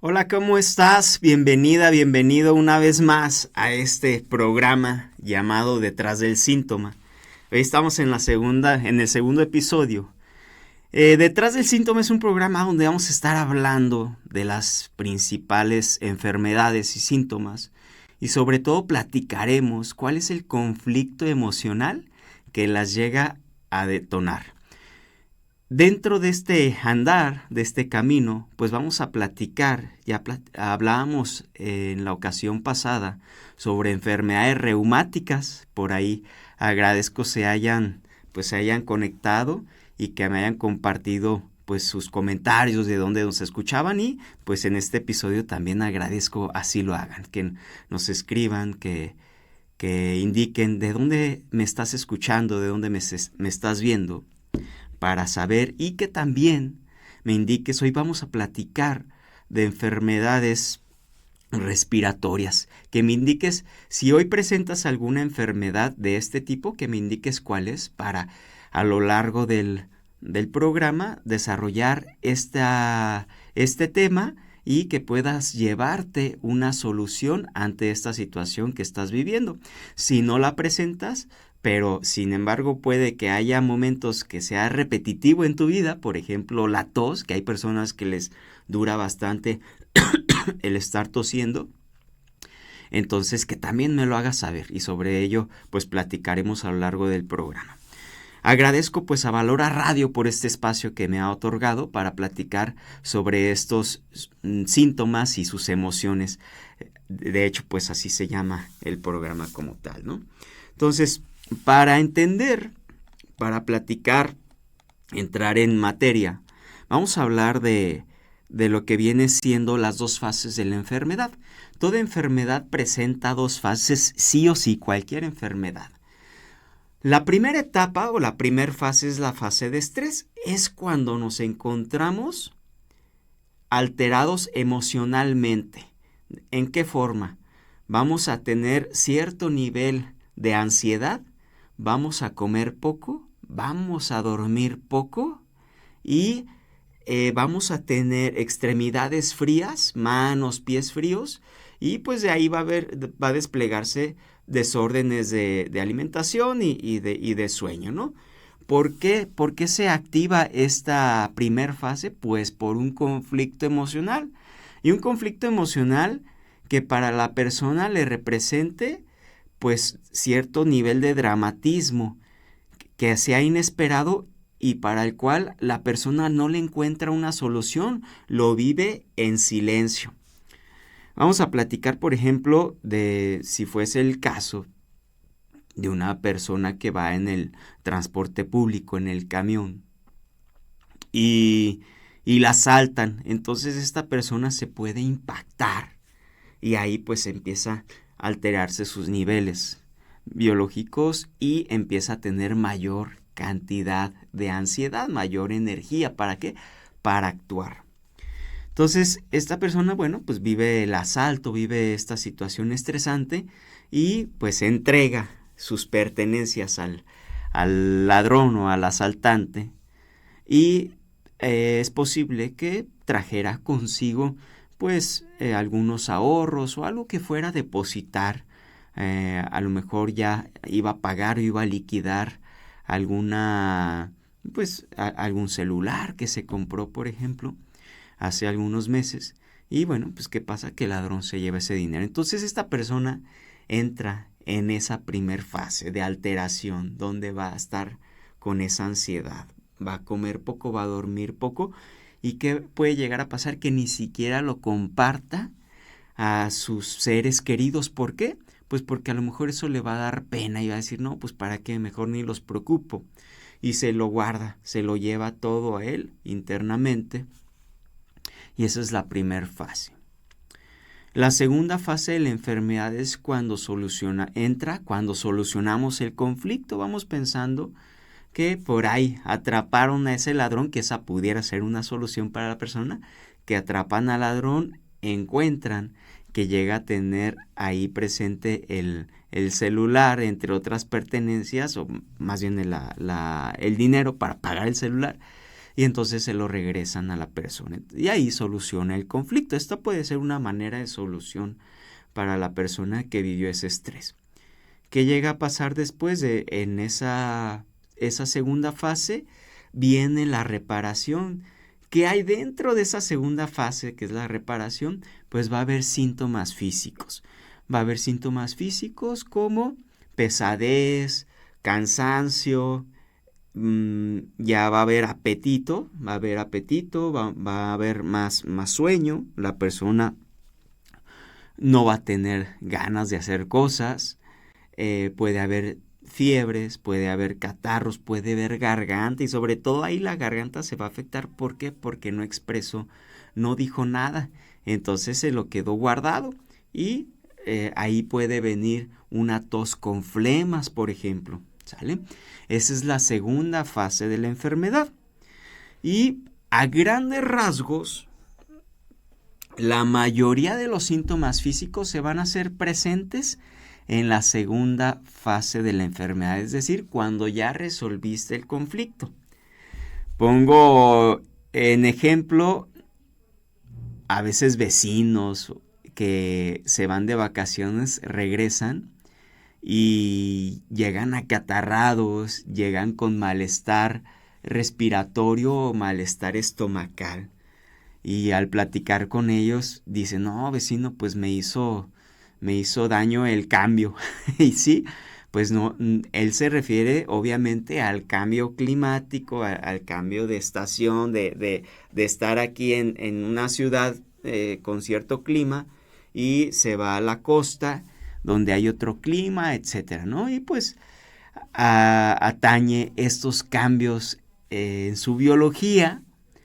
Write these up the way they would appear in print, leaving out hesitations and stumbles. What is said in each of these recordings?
Hola, ¿cómo estás? Bienvenida, bienvenido una vez más a este programa llamado Detrás del Síntoma. Hoy estamos en el segundo episodio. Detrás del Síntoma es un programa donde vamos a estar hablando de las principales enfermedades y síntomas y sobre todo platicaremos cuál es el conflicto emocional que las llega a detonar. Dentro de este andar, de este camino, pues vamos a platicar, hablábamos en la ocasión pasada sobre enfermedades reumáticas, por ahí agradezco se hayan conectado y que me hayan compartido pues sus comentarios de dónde nos escuchaban y pues en este episodio también agradezco así lo hagan, que nos escriban, que indiquen de dónde me estás escuchando, de dónde me estás viendo para saber y que también me indiques, hoy vamos a platicar de enfermedades respiratorias, que me indiques si hoy presentas alguna enfermedad de este tipo, que me indiques cuál es para a lo largo del programa desarrollar este tema y que puedas llevarte una solución ante esta situación que estás viviendo. Si no la presentas, pero sin embargo puede que haya momentos que sea repetitivo en tu vida, por ejemplo la tos, que hay personas que les dura bastante el estar tosiendo, entonces que también me lo hagas saber y sobre ello pues platicaremos a lo largo del programa. Agradezco pues a Valora Radio por este espacio que me ha otorgado para platicar sobre estos síntomas y sus emociones. De hecho pues así se llama el programa como tal, ¿no? Entonces, para entender, para platicar, entrar en materia, vamos a hablar de lo que viene siendo las dos fases de la enfermedad. Toda enfermedad presenta dos fases, sí o sí, cualquier enfermedad. La primera etapa o la primera fase es la fase de estrés. Es cuando nos encontramos alterados emocionalmente. ¿En qué forma? Vamos a tener cierto nivel de ansiedad, vamos a comer poco, vamos a dormir poco y vamos a tener extremidades frías, manos, pies fríos y pues de ahí va a desplegarse desórdenes de alimentación y de sueño, ¿no? ¿Por qué? ¿Por qué se activa esta primer fase? Pues por un conflicto emocional. Y un conflicto emocional que para la persona le represente pues cierto nivel de dramatismo que sea inesperado y para el cual la persona no le encuentra una solución, lo vive en silencio. Vamos a platicar, por ejemplo, de si fuese el caso de una persona que va en el transporte público, en el camión, y, y la asaltan. Entonces esta persona se puede impactar y ahí pues empieza a alterarse sus niveles biológicos y empieza a tener mayor cantidad de ansiedad, mayor energía. ¿Para qué? Para actuar. Entonces, esta persona, bueno, pues vive el asalto, vive esta situación estresante y pues entrega sus pertenencias al ladrón o al asaltante y es posible que trajera consigo pues algunos ahorros o algo que fuera a depositar. A lo mejor ya iba a pagar o iba a liquidar alguna pues algún celular que se compró, por ejemplo, hace algunos meses. Y bueno, pues ¿qué pasa? Que el ladrón se lleva ese dinero. Entonces esta persona entra en esa primer fase de alteración donde va a estar con esa ansiedad. Va a comer poco, va a dormir poco y que puede llegar a pasar que ni siquiera lo comparta a sus seres queridos. ¿Por qué? Pues porque a lo mejor eso le va a dar pena y va a decir, no, pues para qué, mejor ni los preocupo. Y se lo guarda, se lo lleva todo a él internamente. Y esa es la primera fase. La segunda fase de la enfermedad es cuando cuando solucionamos el conflicto. Vamos pensando que por ahí atraparon a ese ladrón, que esa pudiera ser una solución para la persona, que atrapan al ladrón, encuentran que llega a tener ahí presente el celular, entre otras pertenencias, o más bien el dinero para pagar el celular. y entonces se lo regresan a la persona. Y ahí soluciona el conflicto. Esta puede ser una manera de solución para la persona que vivió ese estrés. ¿Qué llega a pasar después en esa segunda fase? Viene la reparación. ¿Qué hay dentro de esa segunda fase, que es la reparación? Pues va a haber síntomas físicos. Va a haber síntomas físicos como pesadez, cansancio, ya va a haber apetito, va a haber más sueño, la persona no va a tener ganas de hacer cosas, puede haber fiebres, puede haber catarros, puede haber garganta y sobre todo ahí la garganta se va a afectar. ¿Por qué? Porque no expresó, no dijo nada, entonces se lo quedó guardado y ahí puede venir una tos con flemas, por ejemplo, ¿sale? Esa es la segunda fase de la enfermedad y a grandes rasgos la mayoría de los síntomas físicos se van a hacer presentes en la segunda fase de la enfermedad, es decir, cuando ya resolviste el conflicto. Pongo en ejemplo a veces vecinos que se van de vacaciones, regresan y llegan acatarrados, llegan con malestar respiratorio o malestar estomacal. Y al platicar con ellos, dicen, no, vecino, pues me hizo daño el cambio. Y sí, pues no, él se refiere obviamente al cambio climático, al cambio de estación, de estar aquí en una ciudad con cierto clima y se va a la costa donde hay otro clima, etcétera, ¿no? Y pues atañe estos cambios en su biología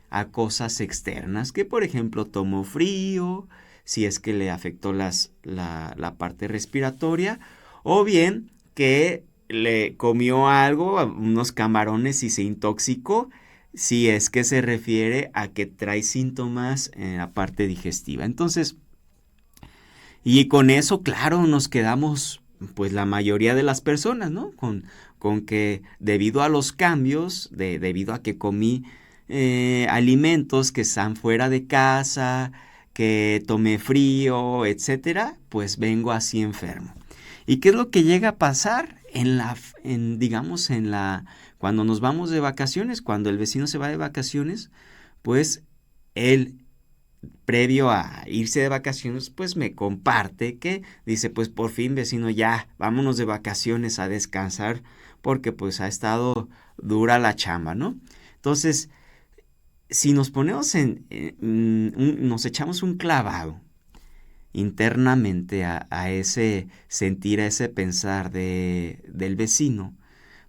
a cosas externas, que por ejemplo tomó frío, si es que le afectó la parte respiratoria, o bien que le comió algo, unos camarones y se intoxicó, si es que se refiere a que trae síntomas en la parte digestiva. Entonces, y con eso, claro, nos quedamos, pues la mayoría de las personas, ¿no? Con que debido a los cambios, debido a que comí alimentos que están fuera de casa, que tomé frío, etcétera, pues vengo así enfermo. ¿Y qué es lo que llega a pasar cuando nos vamos de vacaciones, cuando el vecino se va de vacaciones? Pues él, previo a irse de vacaciones, pues me comparte que dice, pues por fin, vecino, ya vámonos de vacaciones a descansar porque pues ha estado dura la chamba, ¿no? Entonces, si nos ponemos nos echamos un clavado internamente a ese sentir, a ese pensar del vecino,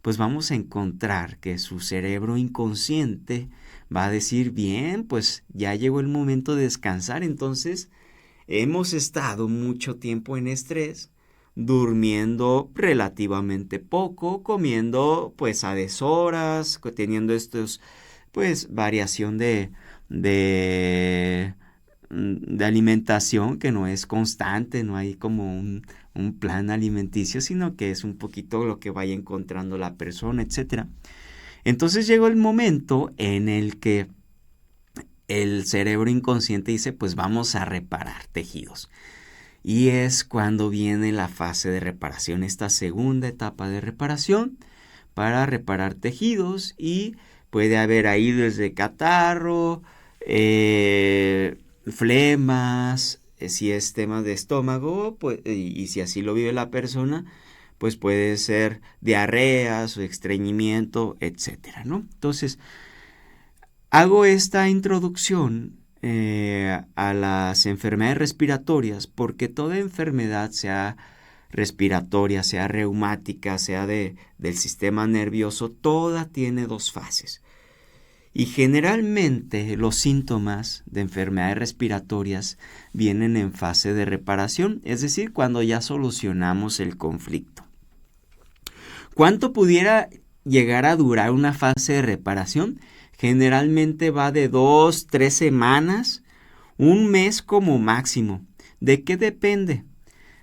pues vamos a encontrar que su cerebro inconsciente va a decir, bien, pues ya llegó el momento de descansar, entonces hemos estado mucho tiempo en estrés, durmiendo relativamente poco, comiendo pues a deshoras, teniendo pues variación de alimentación que no es constante, no hay como un plan alimenticio, sino que es un poquito lo que vaya encontrando la persona, etcétera. Entonces llegó el momento en el que el cerebro inconsciente dice, pues vamos a reparar tejidos. Y es cuando viene la fase de reparación, esta segunda etapa de reparación para reparar tejidos, y puede haber ahí desde catarro, flemas, si es tema de estómago, pues, y si así lo vive la persona, pues puede ser diarreas o estreñimiento, etcétera, ¿no? Entonces, hago esta introducción a las enfermedades respiratorias porque toda enfermedad, sea respiratoria, sea reumática, sea del sistema nervioso, toda tiene dos fases. Y generalmente los síntomas de enfermedades respiratorias vienen en fase de reparación, es decir, cuando ya solucionamos el conflicto. ¿Cuánto pudiera llegar a durar una fase de reparación? Generalmente va de 2-3 semanas, un mes como máximo. ¿De qué depende?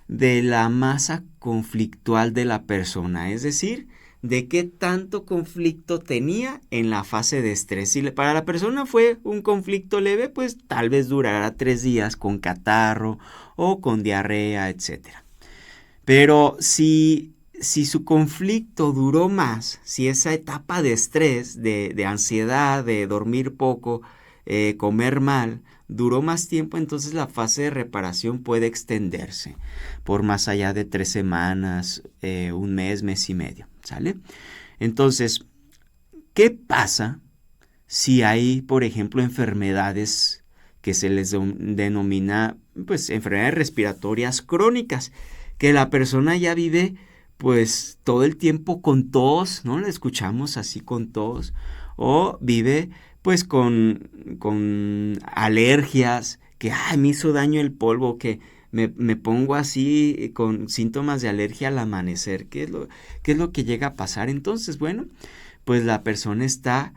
De la masa conflictual de la persona, es decir, de qué tanto conflicto tenía en la fase de estrés. Si para la persona fue un conflicto leve, pues tal vez durará 3 días con catarro o con diarrea, etcétera. Pero si su conflicto duró más, si esa etapa de estrés, de ansiedad, de dormir poco, comer mal, duró más tiempo, entonces la fase de reparación puede extenderse por más allá de 3 semanas, un mes, mes y medio, ¿sale? Entonces, ¿qué pasa si hay, por ejemplo, enfermedades que se les denomina, pues, enfermedades respiratorias crónicas, que la persona ya vive, pues, todo el tiempo con tos, ¿no? La escuchamos así con tos, o vive, pues, con alergias, que, me hizo daño el polvo, que me pongo así con síntomas de alergia al amanecer. ¿Qué es lo que llega a pasar? Entonces, bueno, pues la persona está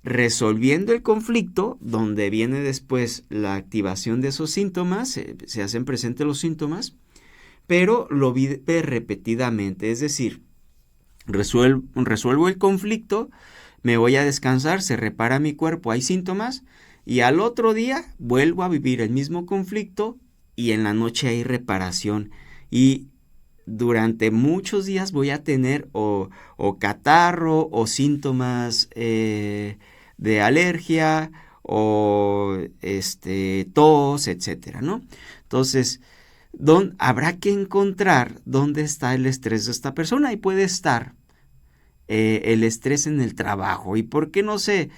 resolviendo el conflicto, donde viene después la activación de esos síntomas, se hacen presentes los síntomas, pero lo vive repetidamente, es decir, resuelvo el conflicto, me voy a descansar, se repara mi cuerpo, hay síntomas, y al otro día vuelvo a vivir el mismo conflicto y en la noche hay reparación. Y durante muchos días voy a tener o catarro o síntomas de alergia o tos, etcétera, ¿no? Entonces, habrá que encontrar dónde está el estrés de esta persona y puede estar el estrés en el trabajo. ¿Y por qué no se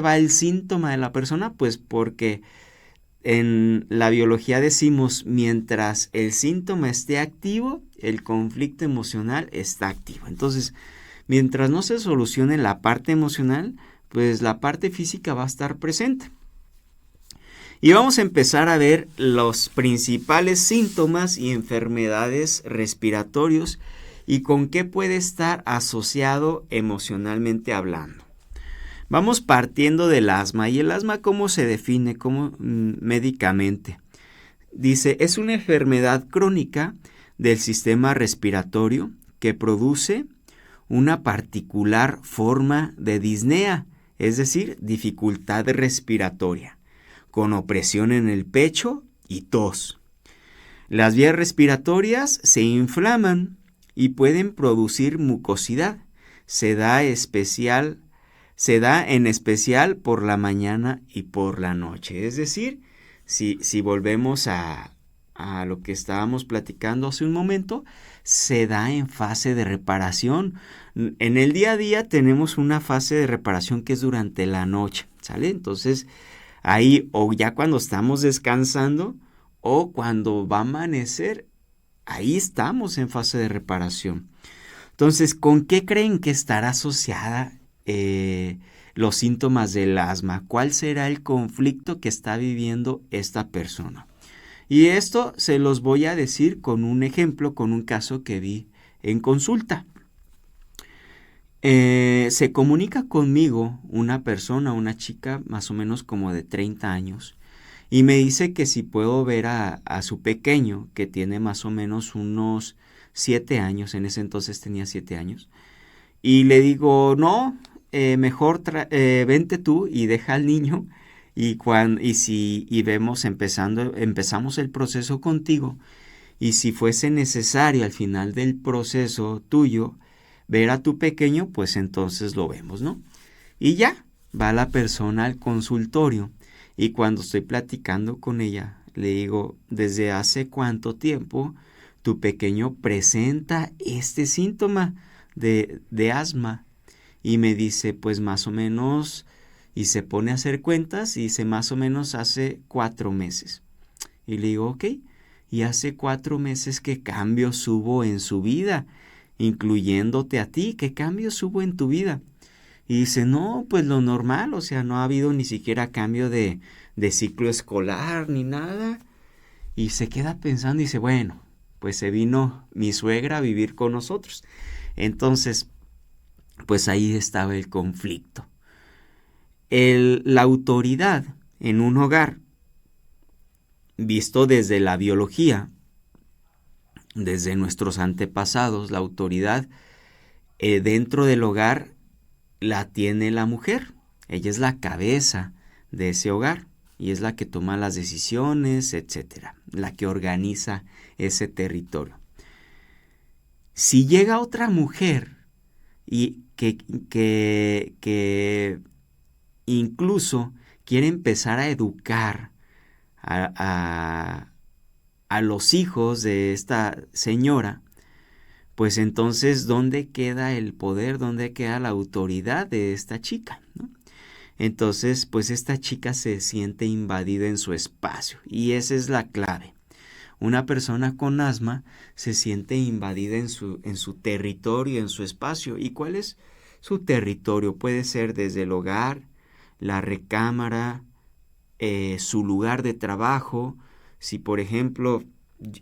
va el síntoma de la persona? Pues porque en la biología decimos, mientras el síntoma esté activo, el conflicto emocional está activo. Entonces, mientras no se solucione la parte emocional, pues la parte física va a estar presente. Y vamos a empezar a ver los principales síntomas y enfermedades respiratorios y con qué puede estar asociado emocionalmente hablando. Vamos partiendo del asma. ¿Y el asma cómo se define médicamente? Dice, es una enfermedad crónica del sistema respiratorio que produce una particular forma de disnea, es decir, dificultad respiratoria, con opresión en el pecho y tos. Las vías respiratorias se inflaman y pueden producir mucosidad. Se da en especial por la mañana y por la noche. Es decir, si volvemos a lo que estábamos platicando hace un momento, se da en fase de reparación. En el día a día tenemos una fase de reparación que es durante la noche, ¿sale? Entonces, ahí o ya cuando estamos descansando o cuando va a amanecer, ahí estamos en fase de reparación. Entonces, ¿con qué creen que estará asociada los síntomas del asma? ¿Cuál será el conflicto que está viviendo esta persona? Y esto se los voy a decir con un ejemplo, con un caso que vi en consulta. Se comunica conmigo una persona, una chica más o menos como de 30 años, y me dice que si puedo ver a su pequeño, que tiene más o menos unos 7 años, en ese entonces tenía 7 años, y le digo, no, mejor vente tú y deja al niño, y empezamos el proceso contigo, y si fuese necesario al final del proceso tuyo ver a tu pequeño, pues entonces lo vemos, ¿no? Y ya, va la persona al consultorio, y cuando estoy platicando con ella, le digo, ¿desde hace cuánto tiempo tu pequeño presenta este síntoma de asma? Y me dice, pues más o menos, y se pone a hacer cuentas, y dice, más o menos hace 4 meses. Y le digo, ok, ¿y hace 4 meses qué cambios hubo en su vida? Incluyéndote a ti, ¿qué cambios hubo en tu vida? Y dice, no, pues lo normal, o sea, no ha habido ni siquiera cambio de ciclo escolar ni nada. Y se queda pensando y dice, bueno, pues se vino mi suegra a vivir con nosotros. Entonces, pues ahí estaba el conflicto. La autoridad en un hogar, visto desde la biología, desde nuestros antepasados, la autoridad dentro del hogar la tiene la mujer. Ella es la cabeza de ese hogar y es la que toma las decisiones, etcétera, la que organiza ese territorio. Si llega otra mujer y que incluso quiere empezar a educar a los hijos de esta señora, pues entonces, ¿dónde queda el poder? ¿Dónde queda la autoridad de esta chica? ¿No? Entonces, pues esta chica se siente invadida en su espacio y esa es la clave. Una persona con asma se siente invadida en su territorio, en su espacio. ¿Y cuál es su territorio? Puede ser desde el hogar, la recámara, su lugar de trabajo. Si, por ejemplo,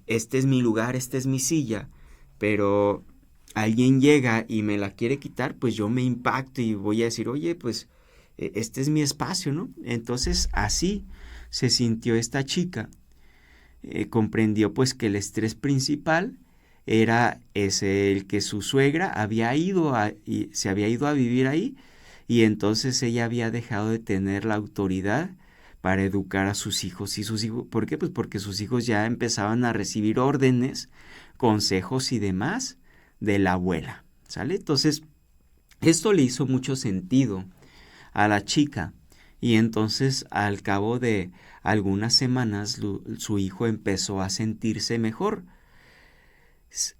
este es mi lugar, esta es mi silla, pero alguien llega y me la quiere quitar, pues yo me impacto y voy a decir, oye, pues este es mi espacio, ¿no? Entonces así se sintió esta chica. Comprendió pues que el estrés principal era el que su suegra se había ido a vivir ahí y entonces ella había dejado de tener la autoridad para educar a sus hijos. ¿Por qué? Pues porque sus hijos ya empezaban a recibir órdenes, consejos y demás de la abuela, ¿sale? Entonces, esto le hizo mucho sentido a la chica y entonces al cabo de algunas semanas su hijo empezó a sentirse mejor.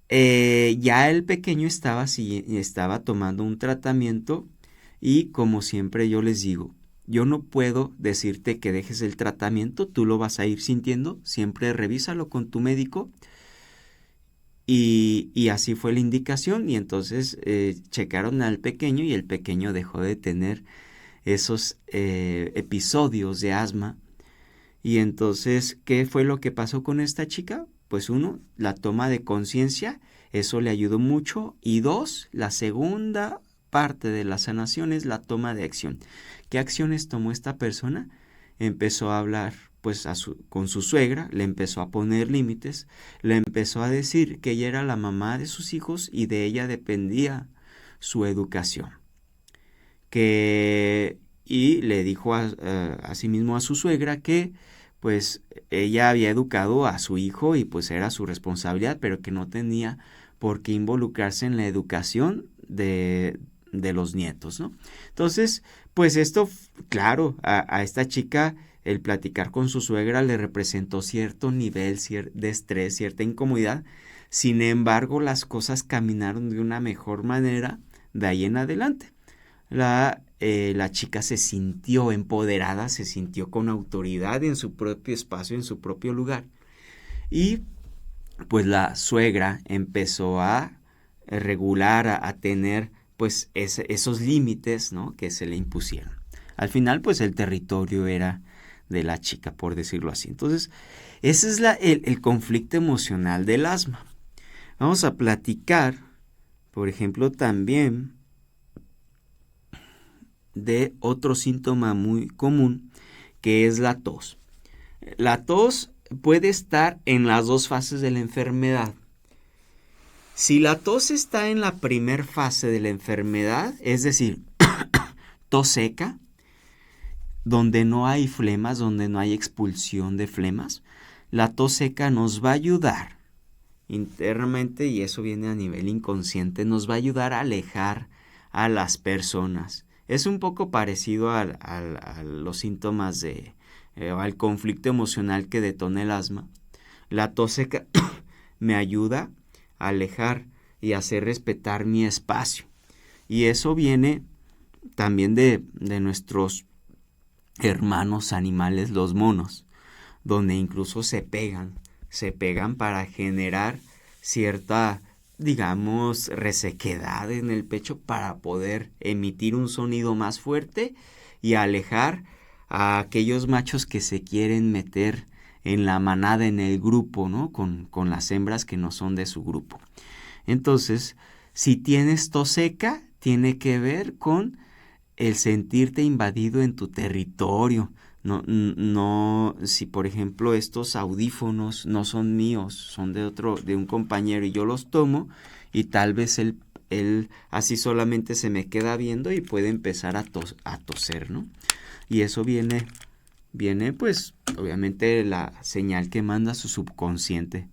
Ya el pequeño estaba tomando un tratamiento y como siempre yo les digo, yo no puedo decirte que dejes el tratamiento, tú lo vas a ir sintiendo, siempre revísalo con tu médico. Y así fue la indicación y entonces checaron al pequeño y el pequeño dejó de tener esos episodios de asma. Y entonces, ¿qué fue lo que pasó con esta chica? Pues uno, la toma de conciencia, eso le ayudó mucho. Y dos, la segunda parte de la sanación es la toma de acción. ¿Qué acciones tomó esta persona? Empezó a hablar pues con su suegra, le empezó a poner límites, le empezó a decir que ella era la mamá de sus hijos y de ella dependía su educación. Y le dijo asimismo a su suegra que pues ella había educado a su hijo y pues era su responsabilidad, pero que no tenía por qué involucrarse en la educación de los nietos, ¿no? Entonces, pues esto, claro, a esta chica el platicar con su suegra le representó cierto nivel de estrés, cierta incomodidad. Sin embargo, las cosas caminaron de una mejor manera de ahí en adelante. La chica se sintió empoderada, se sintió con autoridad en su propio espacio, en su propio lugar. Y pues la suegra empezó a regular, a tener pues esos límites, ¿no?, que se le impusieron. Al final pues el territorio era de la chica, por decirlo así. Entonces, ese es el conflicto emocional del asma. Vamos a platicar, por ejemplo, también de otro síntoma muy común, que es la tos. La tos puede estar en las dos fases de la enfermedad. Si la tos está en la primera fase de la enfermedad, es decir, tos seca, donde no hay flemas, donde no hay expulsión de flemas, la tos seca nos va a ayudar internamente, y eso viene a nivel inconsciente, nos va a ayudar a alejar a las personas. Es un poco parecido a los síntomas al conflicto emocional que detona el asma. La tos seca me ayuda a alejar y hacer respetar mi espacio. Y eso viene también de nuestros hermanos animales, los monos, donde incluso se pegan para generar cierta, digamos, resequedad en el pecho para poder emitir un sonido más fuerte y alejar a aquellos machos que se quieren meter en la manada, en el grupo, ¿no?, con las hembras que no son de su grupo. Entonces, si tienes tos seca, tiene que ver con el sentirte invadido en tu territorio, No, si por ejemplo estos audífonos no son míos, son de un compañero y yo los tomo y tal vez él así solamente se me queda viendo y puede empezar a toser, ¿no? Y eso viene pues obviamente la señal que manda su subconsciente.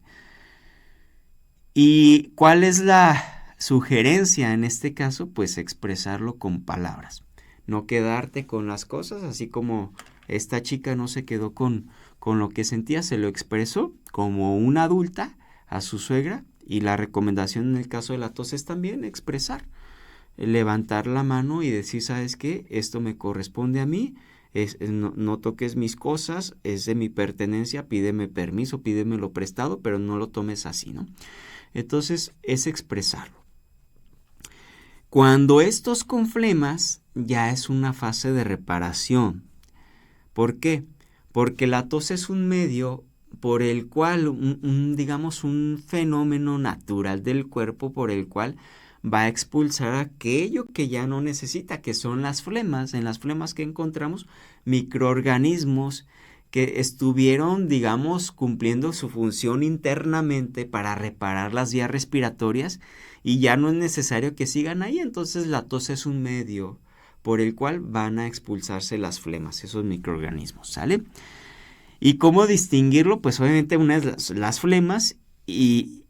¿Y cuál es la sugerencia en este caso? Pues expresarlo con palabras. No quedarte con las cosas, así como esta chica no se quedó con lo que sentía, se lo expresó como una adulta a su suegra. Y la recomendación en el caso de la tos es también expresar, levantar la mano y decir, ¿sabes qué? Esto me corresponde a mí, no toques mis cosas, es de mi pertenencia, pídeme permiso, pídemelo prestado, pero no lo tomes así, ¿no? Entonces es expresarlo. Cuando estos con flemas ya es una fase de reparación. ¿Por qué? Porque la tos es un medio por el cual, digamos, un fenómeno natural del cuerpo por el cual va a expulsar aquello que ya no necesita, que son las flemas. En las flemas que encontramos microorganismos que estuvieron, digamos, cumpliendo su función internamente para reparar las vías respiratorias y ya no es necesario que sigan ahí. Entonces la tos es un medio por el cual van a expulsarse las flemas, esos microorganismos, ¿sale? ¿Y cómo distinguirlo? Pues obviamente una es las flemas y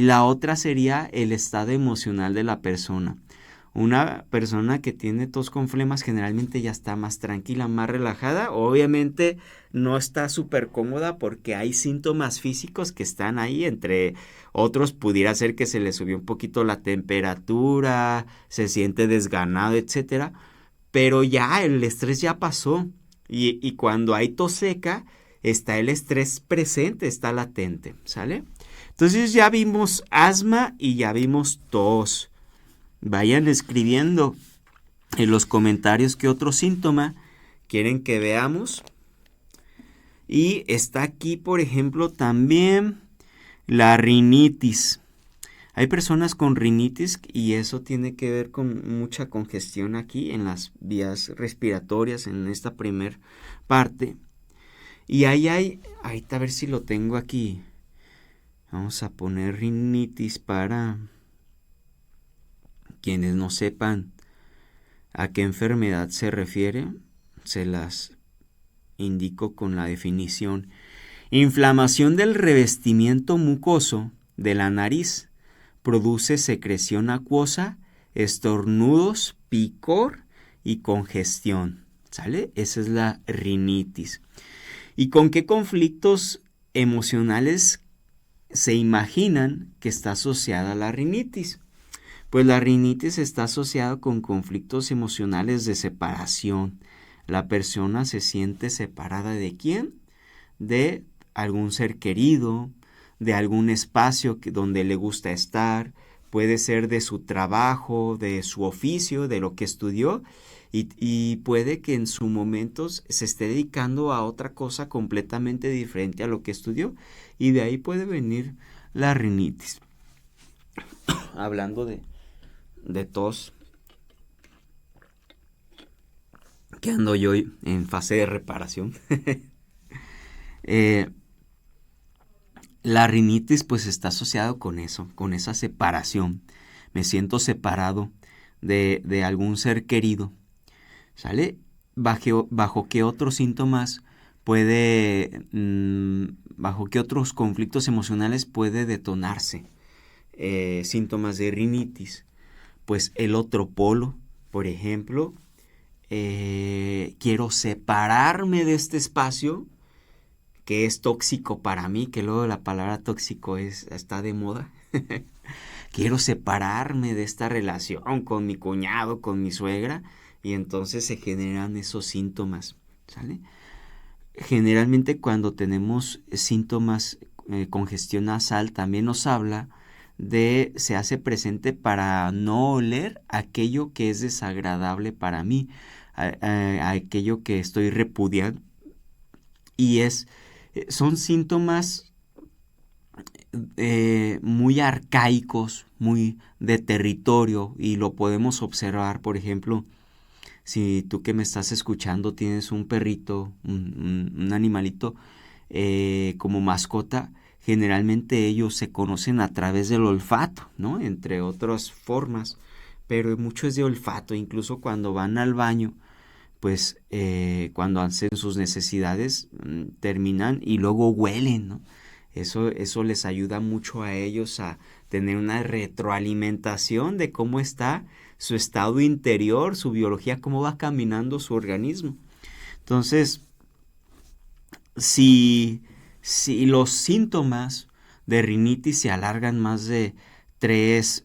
la otra sería el estado emocional de la persona. Una persona que tiene tos con flemas generalmente ya está más tranquila, más relajada. Obviamente no está súper cómoda porque hay síntomas físicos que están ahí. Entre otros pudiera ser que se le subió un poquito la temperatura, se siente desganado, etcétera. Pero ya el estrés ya pasó. Y cuando hay tos seca, está el estrés presente, está latente, ¿sale? Entonces ya vimos asma y ya vimos tos. Vayan escribiendo en los comentarios qué otro síntoma quieren que veamos. Y está aquí, por ejemplo, también la rinitis. Hay personas con rinitis y eso tiene que ver con mucha congestión aquí en las vías respiratorias en esta primer parte. Y ahorita a ver si lo tengo aquí. Vamos a poner rinitis para quienes no sepan a qué enfermedad se refiere. Se las indico con la definición. Inflamación del revestimiento mucoso de la nariz. Produce secreción acuosa, estornudos, picor y congestión. ¿Sale? Esa es la rinitis. ¿Y con qué conflictos emocionales se imaginan que está asociada la rinitis? Pues la rinitis está asociada con conflictos emocionales de separación. La persona se siente separada ¿de quién? De algún ser querido, de algún espacio donde le gusta estar, puede ser de su trabajo, de su oficio, de lo que estudió, y puede que en su momento se esté dedicando a otra cosa completamente diferente a lo que estudió, y de ahí puede venir la rinitis. Hablando de tos, que ando yo en fase de reparación. La rinitis pues está asociado con eso, con esa separación. Me siento separado de algún ser querido. ¿Sale? ¿Bajo qué otros síntomas bajo qué otros conflictos emocionales puede detonarse síntomas de rinitis? Pues el otro polo, por ejemplo, quiero separarme de este espacio que es tóxico para mí, que luego la palabra tóxico está de moda. Quiero separarme de esta relación con mi cuñado, con mi suegra, y entonces se generan esos síntomas, ¿sale? Generalmente cuando tenemos síntomas, congestión nasal, también nos habla se hace presente para no oler aquello que es desagradable para mí, aquello que estoy repudiando, y son síntomas muy arcaicos, muy de territorio, y lo podemos observar, por ejemplo, Si tú que me estás escuchando tienes un perrito, un animalito como mascota, generalmente ellos se conocen a través del olfato, ¿no? Entre otras formas, pero mucho es de olfato, incluso cuando van al baño, pues cuando hacen sus necesidades, terminan y luego huelen, ¿no? Eso les ayuda mucho a ellos a tener una retroalimentación de cómo está su estado interior, su biología, cómo va caminando su organismo. Entonces, si los síntomas de rinitis se alargan más de 3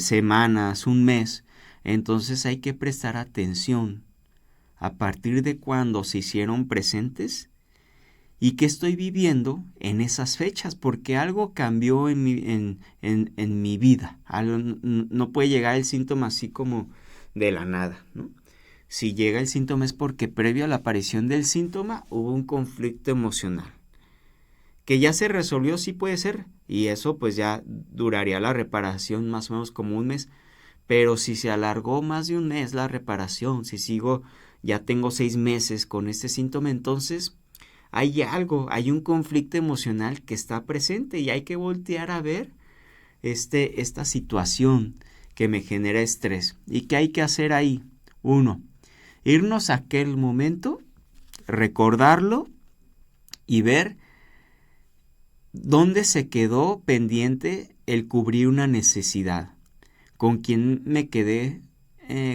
semanas, un mes, entonces hay que prestar atención a partir de cuando se hicieron presentes y qué estoy viviendo en esas fechas, porque algo cambió en mi vida. No puede llegar el síntoma así como de la nada, ¿no? Si llega el síntoma es porque previo a la aparición del síntoma hubo un conflicto emocional. Que ya se resolvió, sí puede ser, y eso pues ya duraría la reparación más o menos como un mes, pero si se alargó más de un mes la reparación, si ya tengo 6 meses con este síntoma, entonces hay algo, hay un conflicto emocional que está presente y hay que voltear a ver esta situación que me genera estrés. ¿Y qué hay que hacer ahí? 1, irnos a aquel momento, recordarlo y ver dónde se quedó pendiente el cubrir una necesidad, con quién me quedé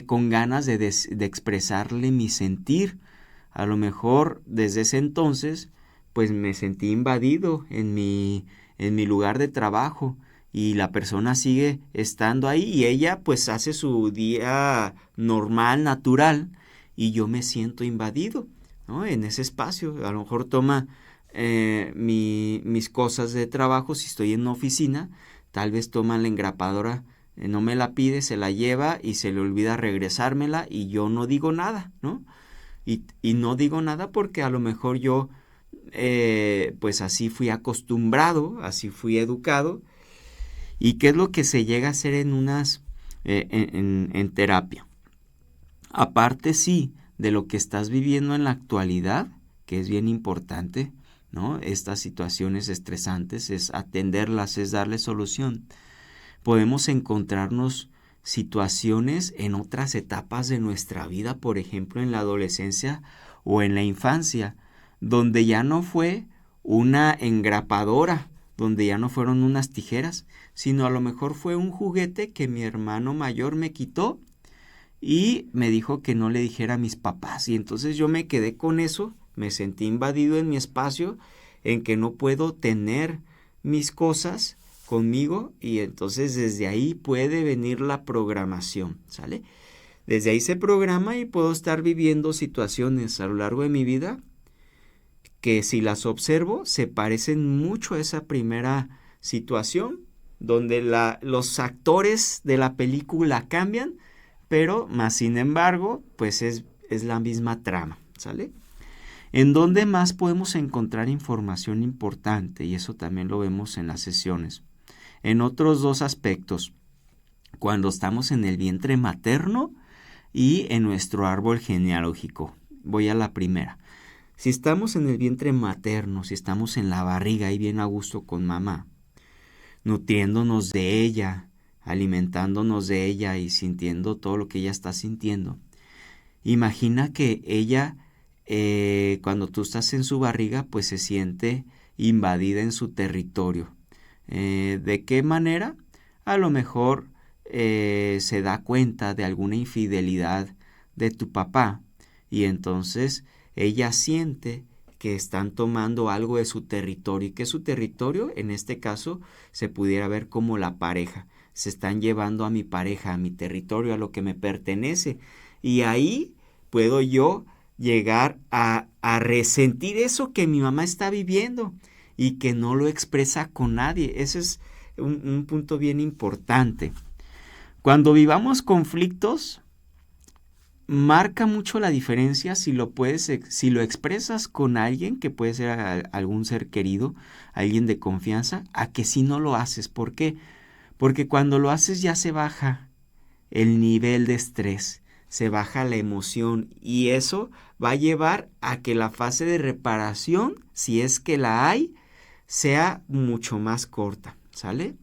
con ganas de expresarle mi sentir. A lo mejor desde ese entonces pues me sentí invadido en mi lugar de trabajo y la persona sigue estando ahí y ella pues hace su día normal, natural, y yo me siento invadido, ¿no? En ese espacio. A lo mejor toma mis cosas de trabajo, si estoy en una oficina, tal vez toma la engrapadora, no me la pide, se la lleva y se le olvida regresármela y yo no digo nada, ¿no? Y no digo nada porque a lo mejor yo pues así fui acostumbrado, así fui educado. ¿Y qué es lo que se llega a hacer en terapia? Aparte sí de lo que estás viviendo en la actualidad, que es bien importante, ¿no? Estas situaciones estresantes es atenderlas, es darle solución. Podemos encontrarnos situaciones en otras etapas de nuestra vida, por ejemplo en la adolescencia o en la infancia, donde ya no fue una engrapadora, donde ya no fueron unas tijeras, sino a lo mejor fue un juguete que mi hermano mayor me quitó y me dijo que no le dijera a mis papás, y entonces yo me quedé con eso, me sentí invadido en mi espacio, en que no puedo tener mis cosas conmigo, y entonces desde ahí puede venir la programación, ¿sale? Desde ahí se programa y puedo estar viviendo situaciones a lo largo de mi vida que si las observo se parecen mucho a esa primera situación donde los actores de la película cambian, pero más sin embargo pues es la misma trama, ¿sale? ¿En dónde más podemos encontrar información importante? Y eso también lo vemos en las sesiones. En otros 2 aspectos, cuando estamos en el vientre materno y en nuestro árbol genealógico. Voy a la primera. Si estamos en el vientre materno, si estamos en la barriga ahí bien a gusto con mamá, nutriéndonos de ella, alimentándonos de ella y sintiendo todo lo que ella está sintiendo, imagina que ella, cuando tú estás en su barriga, pues se siente invadida en su territorio. ¿De qué manera? A lo mejor se da cuenta de alguna infidelidad de tu papá y entonces ella siente que están tomando algo de su territorio y que su territorio, en este caso, se pudiera ver como la pareja. Se están llevando a mi pareja, a mi territorio, a lo que me pertenece. Y ahí puedo yo llegar a resentir eso que mi mamá está viviendo y que no lo expresa con nadie. Ese es un punto bien importante. Cuando vivamos conflictos, marca mucho la diferencia si lo expresas con alguien, que puede ser algún ser querido, alguien de confianza, a que si no lo haces. ¿Por qué? Porque cuando lo haces ya se baja el nivel de estrés, se baja la emoción y eso va a llevar a que la fase de reparación, si es que la hay, sea mucho más corta, ¿sale?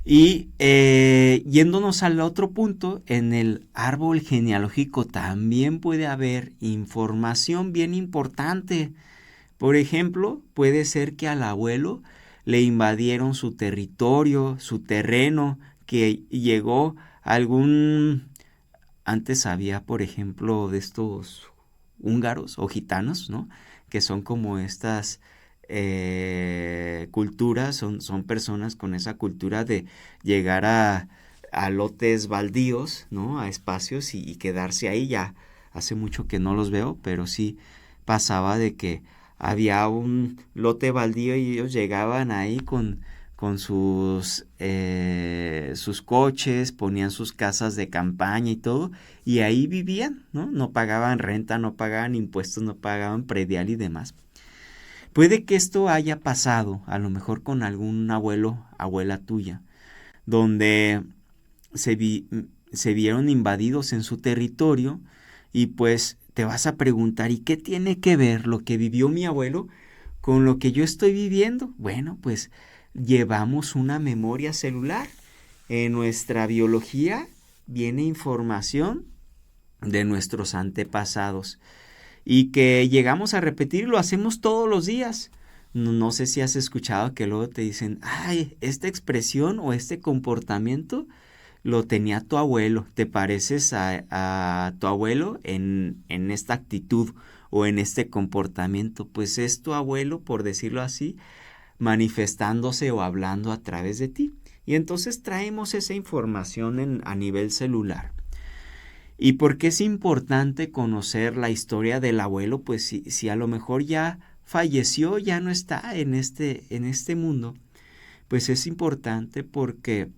Y yéndonos al otro punto, en el árbol genealógico también puede haber información bien importante. Por ejemplo, puede ser que al abuelo le invadieron su territorio, su terreno, que llegó algún... Antes había, por ejemplo, de estos húngaros o gitanos, ¿no? Que son como estas culturas, son personas con esa cultura de llegar a lotes baldíos, ¿no? A espacios y quedarse ahí. Ya hace mucho que no los veo, pero sí pasaba de que había un lote baldío y ellos llegaban ahí con sus coches, ponían sus casas de campaña y todo, y ahí vivían, ¿no? No pagaban renta, no pagaban impuestos, no pagaban predial y demás. Puede que esto haya pasado, a lo mejor con algún abuelo, abuela tuya, donde se, vi, se vieron invadidos en su territorio y pues te vas a preguntar, ¿y qué tiene que ver lo que vivió mi abuelo con lo que yo estoy viviendo? Bueno, pues llevamos una memoria celular. En nuestra biología viene información de nuestros antepasados y que llegamos a repetir, lo hacemos todos los días. No sé si has escuchado que luego te dicen, ay, esta expresión o este comportamiento lo tenía tu abuelo, te pareces a tu abuelo en esta actitud o en este comportamiento, pues es tu abuelo, por decirlo así, manifestándose o hablando a través de ti. Y entonces traemos esa información a nivel celular. ¿Y por qué es importante conocer la historia del abuelo? Pues si a lo mejor ya falleció, ya no está en este mundo, pues es importante porque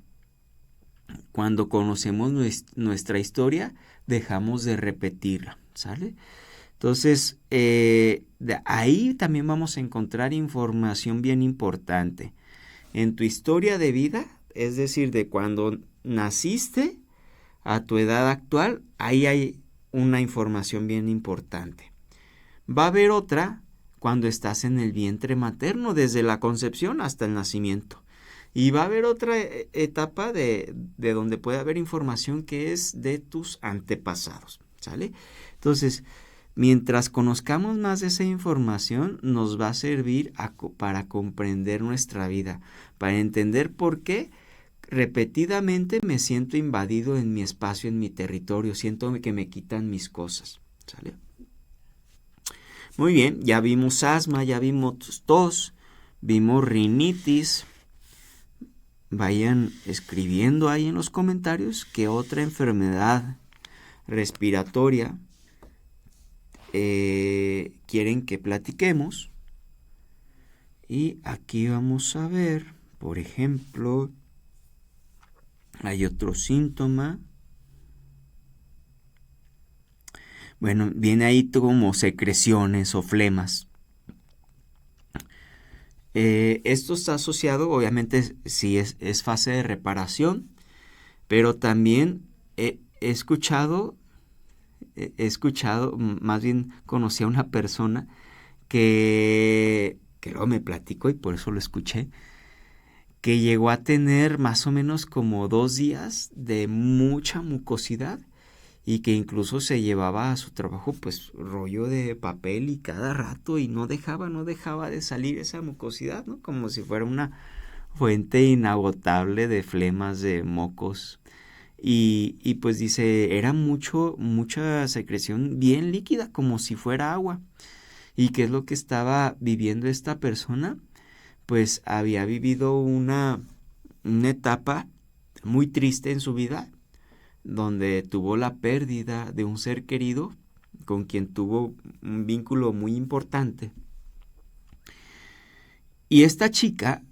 cuando conocemos nuestra historia, dejamos de repetirla, ¿sale? Entonces, de ahí también vamos a encontrar información bien importante. En tu historia de vida, es decir, de cuando naciste a tu edad actual, ahí hay una información bien importante. Va a haber otra cuando estás en el vientre materno, desde la concepción hasta el nacimiento. Y va a haber otra etapa de donde puede haber información que es de tus antepasados, ¿sale? Entonces, mientras conozcamos más de esa información, nos va a servir para comprender nuestra vida, para entender por qué repetidamente me siento invadido en mi espacio, en mi territorio, siento que me quitan mis cosas, ¿sale? Muy bien, ya vimos asma, ya vimos tos, vimos rinitis. Vayan escribiendo ahí en los comentarios qué otra enfermedad respiratoria quieren que platiquemos. Y aquí vamos a ver, por ejemplo, hay otro síntoma. Bueno, viene ahí como secreciones o flemas. Esto está asociado, obviamente, si es fase de reparación, pero también he escuchado, más bien conocí a una persona que luego me platicó y por eso lo escuché, que llegó a tener más o menos como 2 días de mucha mucosidad y que incluso se llevaba a su trabajo pues rollo de papel y cada rato y no dejaba de salir esa mucosidad, ¿no? Como si fuera una fuente inagotable de flemas, de mocos. Y pues dice, era mucha secreción bien líquida, como si fuera agua. ¿Y qué es lo que estaba viviendo esta persona? Pues había vivido una etapa muy triste en su vida, donde tuvo la pérdida de un ser querido con quien tuvo un vínculo muy importante. Y esta chica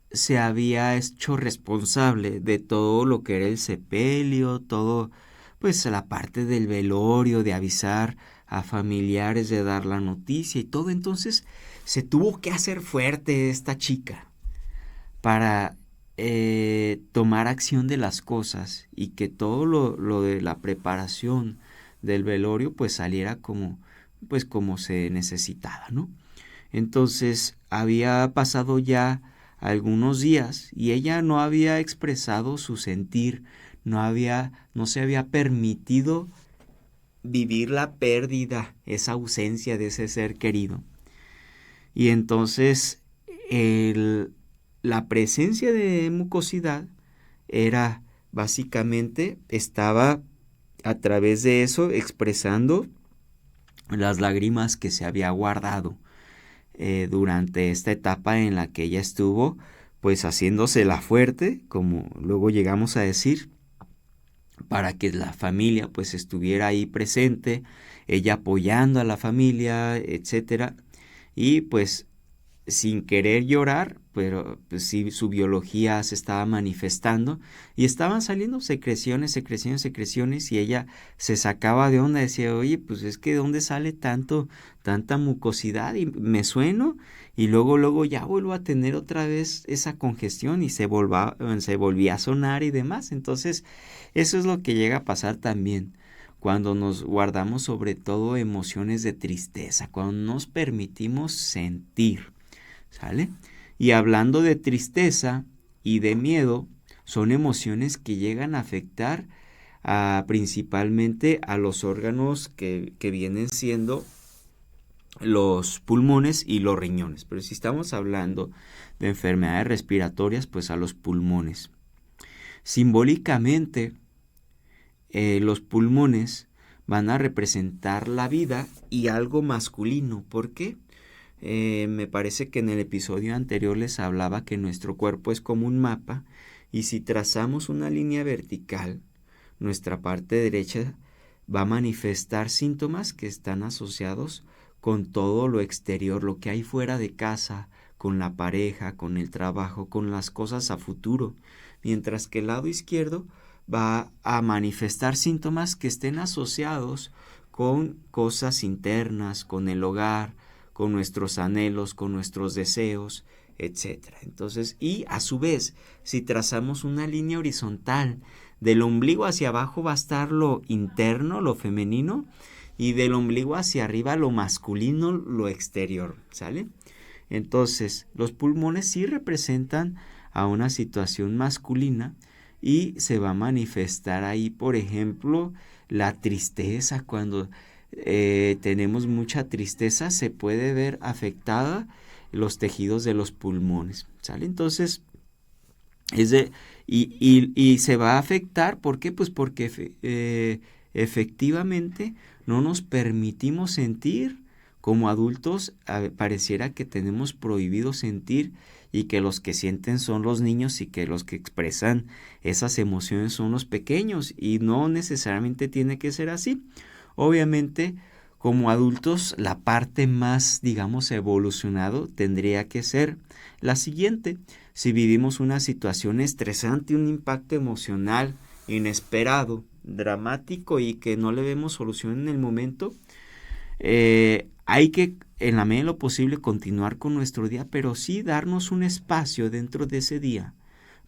se había hecho responsable de todo lo que era el sepelio, todo, pues la parte del velorio, de avisar a familiares, de dar la noticia y todo. Entonces se tuvo que hacer fuerte esta chica para tomar acción de las cosas y que todo lo de la preparación del velorio pues saliera como se necesitaba, ¿no? Entonces había pasado ya algunos días y ella no había expresado su sentir, no se había permitido vivir la pérdida, esa ausencia de ese ser querido. Y entonces la presencia de mucosidad era básicamente, estaba a través de eso expresando las lágrimas que se había guardado durante esta etapa en la que ella estuvo pues haciéndosela fuerte, como luego llegamos a decir, para que la familia pues estuviera ahí presente, ella apoyando a la familia, etcétera, y pues sin querer llorar, pero pues sí, su biología se estaba manifestando y estaban saliendo secreciones y ella se sacaba de onda, decía, oye, pues es que ¿de dónde sale tanta mucosidad? Y me sueno y luego ya vuelvo a tener otra vez esa congestión y se volvía a sonar y demás. Entonces, eso es lo que llega a pasar también cuando nos guardamos sobre todo emociones de tristeza, cuando nos permitimos sentir. ¿Sale? Y hablando de tristeza y de miedo, son emociones que llegan a afectar principalmente a los órganos que vienen siendo los pulmones y los riñones. Pero si estamos hablando de enfermedades respiratorias, pues a los pulmones. Simbólicamente, los pulmones van a representar la vida y algo masculino. ¿Por qué? Me parece que en el episodio anterior les hablaba que nuestro cuerpo es como un mapa y si trazamos una línea vertical, nuestra parte derecha va a manifestar síntomas que están asociados con todo lo exterior, lo que hay fuera de casa, con la pareja, con el trabajo, con las cosas a futuro, mientras que el lado izquierdo va a manifestar síntomas que estén asociados con cosas internas, con el hogar, con nuestros anhelos, con nuestros deseos, etcétera. Entonces, y a su vez, si trazamos una línea horizontal, del ombligo hacia abajo va a estar lo interno, lo femenino, y del ombligo hacia arriba lo masculino, lo exterior, ¿sale? Entonces, los pulmones sí representan a una situación masculina y se va a manifestar ahí, por ejemplo, la tristeza. Cuando tenemos mucha tristeza, se puede ver afectada los tejidos de los pulmones, ¿sale? Entonces, y se va a afectar, ¿por qué? Pues porque efectivamente no nos permitimos sentir. Como adultos pareciera que tenemos prohibido sentir y que los que sienten son los niños y que los que expresan esas emociones son los pequeños, y no necesariamente tiene que ser así. Obviamente, como adultos, la parte más, digamos, evolucionado tendría que ser la siguiente. Si vivimos una situación estresante, un impacto emocional inesperado, dramático y que no le vemos solución en el momento, hay que, en la medida de lo posible, continuar con nuestro día, pero sí darnos un espacio dentro de ese día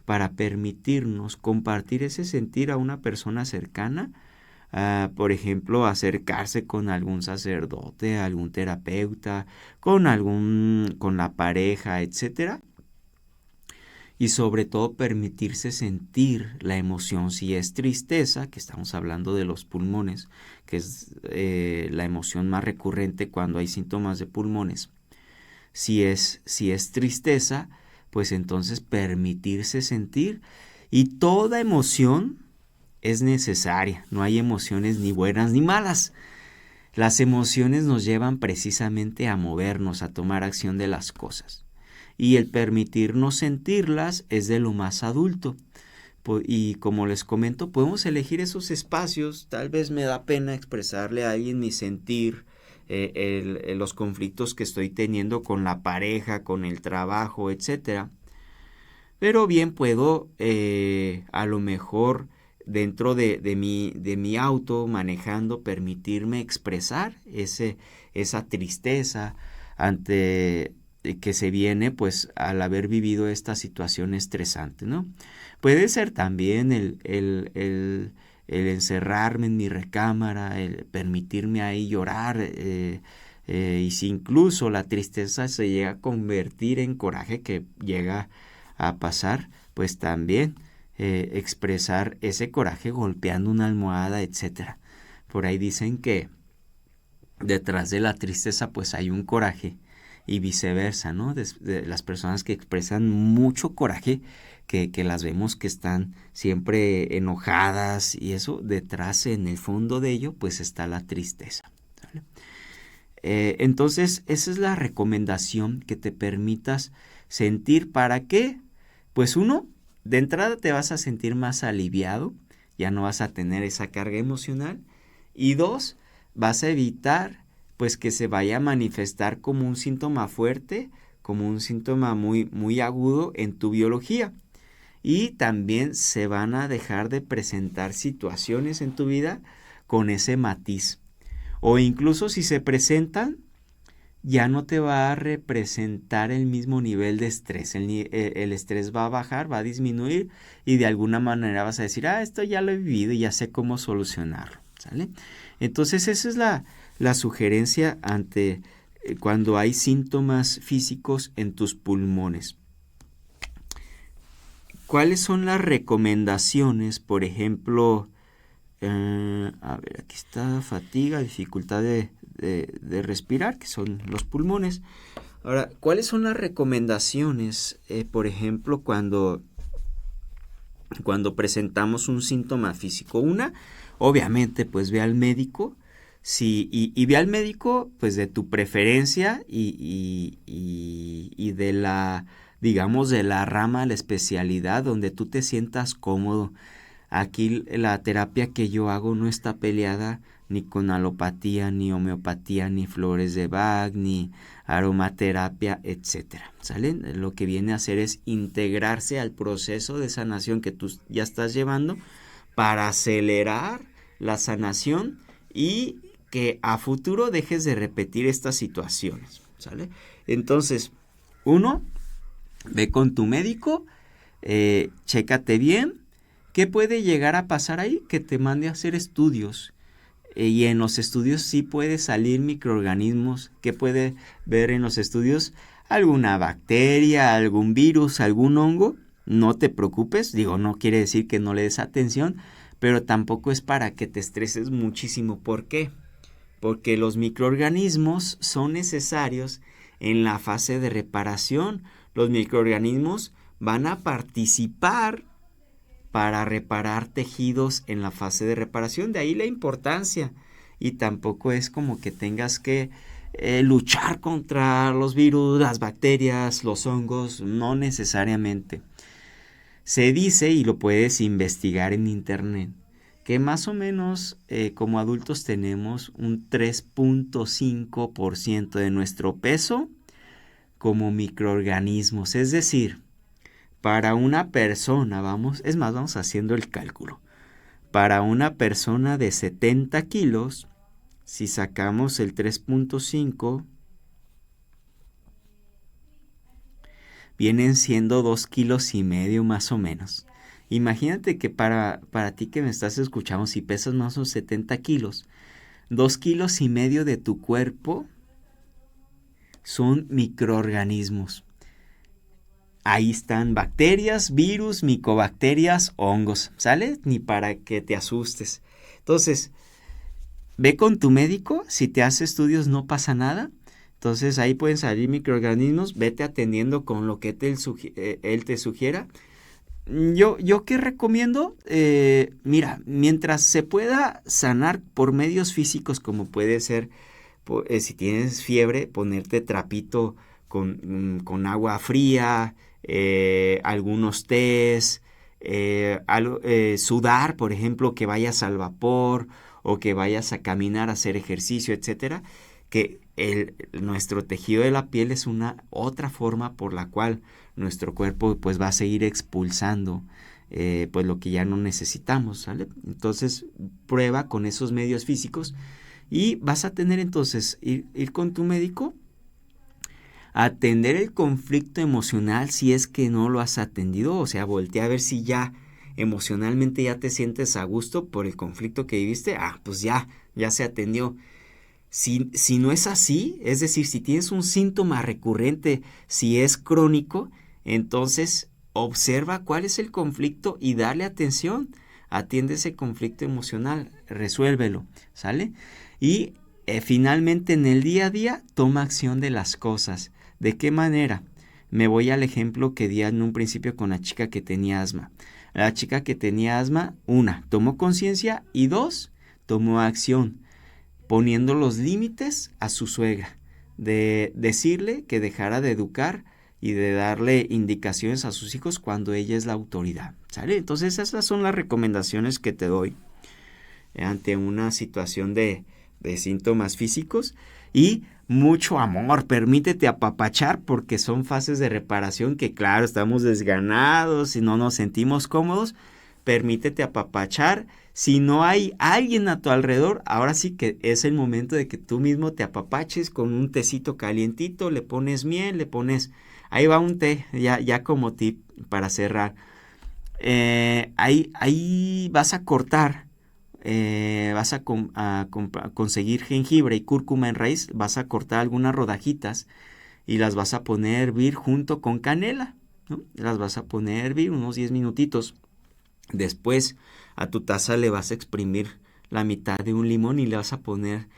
para permitirnos compartir ese sentir a una persona cercana. Por ejemplo, acercarse con algún sacerdote, algún terapeuta, con la pareja, etcétera. Y sobre todo permitirse sentir la emoción. Si es tristeza, que estamos hablando de los pulmones, que es la emoción más recurrente cuando hay síntomas de pulmones. Si es tristeza, pues entonces permitirse sentir. Y toda emoción es necesaria. No hay emociones ni buenas ni malas. Las emociones nos llevan precisamente a movernos, a tomar acción de las cosas. Y el permitirnos sentirlas es de lo más adulto. Y como les comento, podemos elegir esos espacios. Tal vez me da pena expresarle a alguien mi sentir, los conflictos que estoy teniendo con la pareja, con el trabajo, etcétera. Pero bien puedo, a lo mejor, dentro de mi auto, manejando, permitirme expresar esa tristeza ante que se viene pues al haber vivido esta situación estresante, ¿no? Puede ser también el encerrarme en mi recámara, el permitirme ahí llorar, y si incluso la tristeza se llega a convertir en coraje, que llega a pasar, pues también expresar ese coraje golpeando una almohada, etcétera. Por ahí dicen que detrás de la tristeza pues hay un coraje y viceversa, ¿no? De las personas que expresan mucho coraje, que las vemos que están siempre enojadas y eso, detrás en el fondo de ello pues está la tristeza, ¿vale? Entonces esa es la recomendación, que te permitas sentir. ¿Para qué? Pues uno, de entrada te vas a sentir más aliviado, ya no vas a tener esa carga emocional, y dos, vas a evitar pues que se vaya a manifestar como un síntoma fuerte, como un síntoma muy, muy agudo en tu biología. Y también se van a dejar de presentar situaciones en tu vida con ese matiz. O incluso si se presentan, ya no te va a representar el mismo nivel de estrés. El estrés va a bajar, va a disminuir, y de alguna manera vas a decir, esto ya lo he vivido y ya sé cómo solucionarlo, ¿sale? Entonces esa es la sugerencia ante cuando hay síntomas físicos en tus pulmones. ¿Cuáles son las recomendaciones? Por ejemplo, a ver, aquí está: fatiga, dificultad de respirar, que son los pulmones. Ahora, ¿cuáles son las recomendaciones? Por ejemplo, cuando presentamos un síntoma físico. Una, obviamente, pues ve al médico. Sí, y ve al médico pues de tu preferencia y de la, digamos, de la rama, la especialidad donde tú te sientas cómodo. Aquí la terapia que yo hago no está peleada ni con alopatía, ni homeopatía, ni flores de Bach, ni aromaterapia, etcétera, ¿sale? Lo que viene a hacer es integrarse al proceso de sanación que tú ya estás llevando para acelerar la sanación y que a futuro dejes de repetir estas situaciones, ¿sale? Entonces, uno, ve con tu médico, chécate bien. ¿Qué puede llegar a pasar ahí? Que te mande a hacer estudios. Y en los estudios sí puede salir microorganismos. ¿Qué puede ver en los estudios? Alguna bacteria, algún virus, algún hongo. No te preocupes. Digo, no quiere decir que no le des atención, pero tampoco es para que te estreses muchísimo. ¿Por qué? Porque los microorganismos son necesarios en la fase de reparación. Los microorganismos van a participar para reparar tejidos en la fase de reparación. De ahí la importancia. Y tampoco es como que tengas que luchar contra los virus, las bacterias, los hongos. No necesariamente. Se dice, y lo puedes investigar en internet, que más o menos como adultos tenemos un 3.5% de nuestro peso como microorganismos. Es decir, para una persona, vamos haciendo el cálculo. Para una persona de 70 kilos, si sacamos el 3.5, vienen siendo 2,5 kilos más o menos. Imagínate que para ti que me estás escuchando, si pesas más o menos 70 kilos, 2,5 kilos de tu cuerpo son microorganismos. Ahí están bacterias, virus, micobacterias, hongos, ¿sale? Ni para que te asustes. Entonces, ve con tu médico, si te hace estudios no pasa nada. Entonces ahí pueden salir microorganismos, vete atendiendo con lo que él te sugiera. ¿Yo qué recomiendo? Mira, mientras se pueda sanar por medios físicos, como puede ser, si tienes fiebre, ponerte trapito con agua fría, algunos tés, sudar, por ejemplo, que vayas al vapor o que vayas a caminar, a hacer ejercicio, etcétera, que nuestro tejido de la piel es una otra forma por la cual nuestro cuerpo pues va a seguir expulsando pues lo que ya no necesitamos, ¿sale? Entonces prueba con esos medios físicos y vas a tener entonces ir con tu médico atender el conflicto emocional si es que no lo has atendido, o sea, voltea a ver si ya emocionalmente ya te sientes a gusto por el conflicto que viviste, pues ya se atendió. Si no es así, es decir, si tienes un síntoma recurrente, si es crónico, entonces observa cuál es el conflicto y dale atención. Atiende ese conflicto emocional, resuélvelo, ¿sale? Y finalmente en el día a día toma acción de las cosas. ¿De qué manera? Me voy al ejemplo que di en un principio con la chica que tenía asma. La chica que tenía asma, 1, tomó conciencia y 2, tomó acción, poniendo los límites a su suegra, de decirle que dejara de educar y de darle indicaciones a sus hijos cuando ella es la autoridad, ¿sale? Entonces esas son las recomendaciones que te doy ante una situación de síntomas físicos. Y mucho amor, permítete apapachar porque son fases de reparación que claro, estamos desganados y no nos sentimos cómodos. Permítete apapachar. Si no hay alguien a tu alrededor, ahora sí que es el momento de que tú mismo te apapaches con un tecito calientito, le pones miel, le pones... Ahí va un té, ya como tip para cerrar. Ahí vas a cortar, vas a conseguir jengibre y cúrcuma en raíz, vas a cortar algunas rodajitas y las vas a poner a hervir junto con canela, ¿no? Las vas a poner a hervir unos 10 minutitos. Después a tu taza le vas a exprimir la mitad de un limón y le vas a poner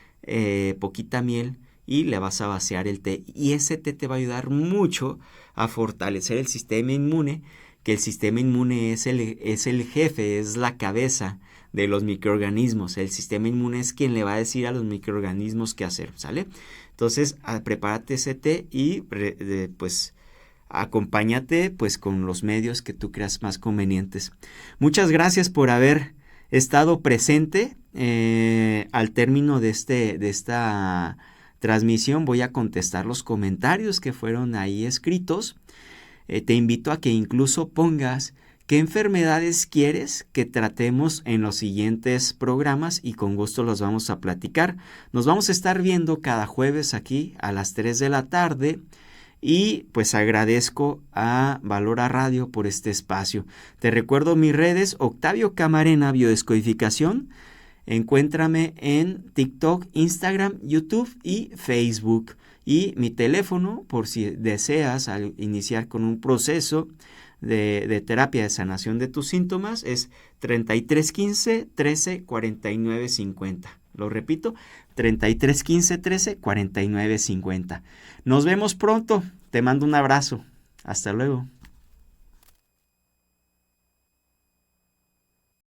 poquita miel y le vas a vaciar el té. Y ese té te va a ayudar mucho a fortalecer el sistema inmune, que el sistema inmune es el jefe, es la cabeza de los microorganismos. El sistema inmune es quien le va a decir a los microorganismos qué hacer, ¿sale? Entonces, prepárate ese té y pues acompáñate pues con los medios que tú creas más convenientes. Muchas gracias por haber estado presente. Al término de esta transmisión voy a contestar los comentarios que fueron ahí escritos. Te invito a que incluso pongas qué enfermedades quieres que tratemos en los siguientes programas y con gusto los vamos a platicar. Nos vamos a estar viendo cada jueves aquí a las 3 de la tarde. Y pues agradezco a Valora Radio por este espacio. Te recuerdo mis redes, Octavio Camarena Biodescodificación. Encuéntrame en TikTok, Instagram, YouTube y Facebook. Y mi teléfono, por si deseas iniciar con un proceso de terapia de sanación de tus síntomas, es 3315 13 49 50. Lo repito, 3315 13 49 50. Nos vemos pronto. Te mando un abrazo. Hasta luego.